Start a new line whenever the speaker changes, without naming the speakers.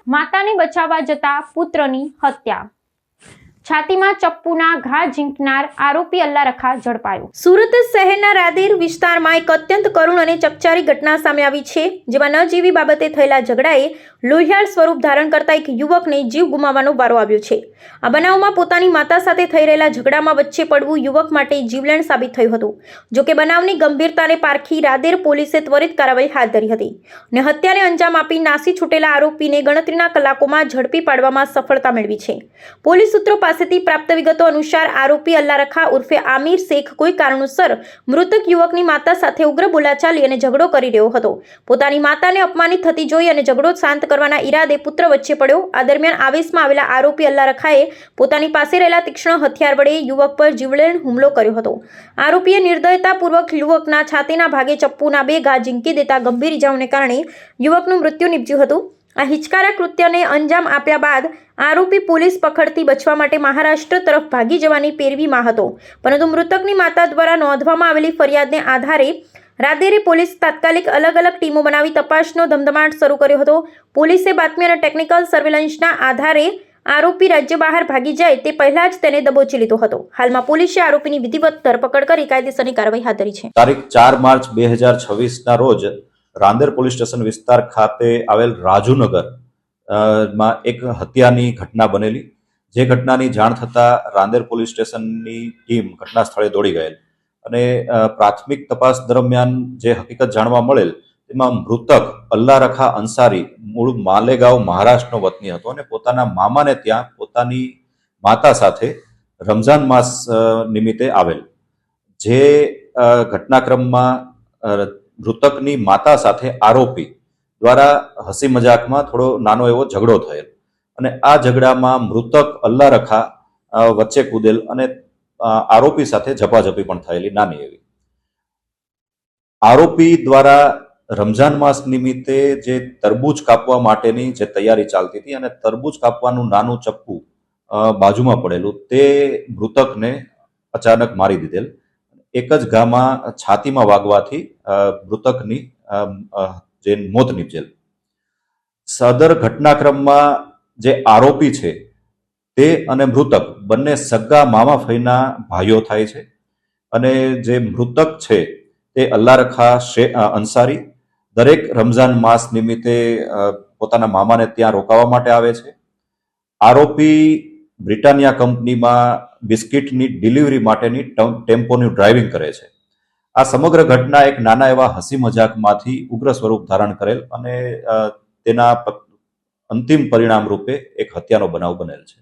માતાને બચાવવા જતા પુત્રની હત્યા। છાતીમાં ચપ્પુના ઘા ઝીંકનાર આરોપી અલ્લારખા ઝડપાયો। સુરત શહેરના રાદેર વિસ્તારમાં એક અત્યંત કરુણ અને ચકચારી ઘટના સામે આવી છે, જેમાં ન જીવી બાબતે થયેલા ઝઘડાએ લોહિયાળ સ્વરૂપ ધારણ કરતા એક યુવકને જીવ ગુમાવવાનો વારો આવ્યો છે। આ બનાવમાં પોતાની માતા સાથે થઈ રહેલા ઝઘડામાં વચ્ચે પડવું યુવક માટે જીવલેણ સાબિત થયું હતું। જોકે બનાવની ગંભીરતાને પારખી રાદેર પોલીસે ત્વરિત કાર્યવાહી હાથ ધરી હતી અને હત્યાને અંજામ આપી નાસી છૂટેલા આરોપીને ગણતરીના કલાકોમાં ઝડપી પાડવામાં સફળતા મેળવી છે। પોલીસ સૂત્રો પાસેથી પ્રાપ્ત વિગતો અનુસાર આરોપી અલ્લારખા ઉર્ફે આમિર શેખ કોઈ કારણોસર મૃતક યુવકની માતા સાથે ઉગ્ર બોલાચાલી અને ઝઘડો કરી રહ્યો હતો। પોતાની માતાને અપમાનિત થતી જોઈ અને ઝઘડો શાંત કરવાના ઈરાદે પુત્ર વચ્ચે પડ્યો। આ દરમિયાન આવેશમાં આવેલા આરોપી અલ્લારખાએ પોતાની પાસે રહેલા તીક્ષ્ણ હથિયાર વડે યુવક પર જીવલેણ હુમલો કર્યો હતો। આરોપીએ નિર્દયતાપૂર્વક યુવકના છાતીના ભાગે ચપ્પુના 2 ઘા ઝીંકી દેતા ગંભીર ઇજાઓને કારણે યુવકનું મૃત્યુ નીપજ્યું હતું। આ હિચકારા કૃત્યને અંજામ આપ્યા બાદ આરોપી પોલીસ પકડથી બચવા માટે મહારાષ્ટ્ર તરફ ભાગી જવાની પેરવીમાં હતો, પરંતુ મૃતકની માતા દ્વારા નોંધવામાં આવેલી ફરિયાદને આધારે રાદેરી પોલીસ તાત્કાલિક અલગ અલગ ટીમો બનાવી તપાસનો ધમધમાટ શરૂ કર્યો હતો। પોલીસે બાતમી અને ટેકનિકલ સર્વેલન્સના આધારે આરોપી રાજ્ય બહાર ભાગી જાય તે પહેલા જ તેને દબોચી લીધો હતો। હાલમાં પોલીસે આરોપીની વિધિવત ધરપકડ કરી કાયદેસરની કાર્યવાહી હાથ ધરી છે।
તારીખ 4 માર્ચ 2026ના રોજ રાંદેર પોલીસ સ્ટેશન વિસ્તાર ખાતે આવેલ રાજુનગર માં એક હત્યાની ઘટના બનેલી, જે ઘટનાની જાણ થતા રાંદેર પોલીસ સ્ટેશનની ટીમ ઘટના સ્થળે દોડી ગયેલ અને પ્રાથમિક તપાસ દરમિયાન જે હકીકત જાણવા મળેલ તેમાં મૃતક અલ્લારખા અંસારી મૂળ માલેગાંવ મહારાષ્ટ્રનો વતની હતો અને પોતાના મામાને ત્યાં પોતાની માતા સાથે રમઝાન માસ નિમિત્તે આવેલ। જે ઘટનાક્રમમાં મૃતકની માતા સાથે આરોપી દ્વારા હસી મજાકમાં થોડો નાનો એવો ઝઘડો થયેલ અને આ ઝઘડામાં મૃતક અલ્લારખા વચ્ચે કૂદેલ અને આરોપી સાથે ઝપાઝપી પણ થયેલી નાની એવી। આરોપી દ્વારા રમઝાન માસ નિમિત્તે જે તરબૂચ કાપવા માટેની જે તૈયારી ચાલતી હતી અને તરબૂચ કાપવાનું નાનું ચપ્પુ બાજુમાં પડેલું તે મૃતકને અચાનક મારી દીધેલ। એક જ ઘામાં છાતીમાં વાગવાથી મૃતકની જે મોત નીપજેલ। સદર ઘટનાક્રમમાં જે આરોપી છે તે અને મૃતક બંને સગા મામા ફઈના ભાઈઓ થાય છે અને જે મૃતક છે તે અલ્લારખા અંસારી દરેક રમઝાન માસ નિમિત્તે પોતાના મામાને ત્યાં રોકાવા માટે આવે છે। આરોપી બ્રિટાનિયા કંપનીમાં બિસ્કિટની ડિલિવરી માટેની ટેમ્પોની ડ્રાઇવિંગ કરે છે। આ સમગ્ર ઘટના એક નાના એવા હસી મજાકમાંથી ઉગ્ર સ્વરૂપ ધારણ કરેલ અને તેના અંતિમ પરિણામ રૂપે એક હત્યાનો બનાવ બનેલ છે।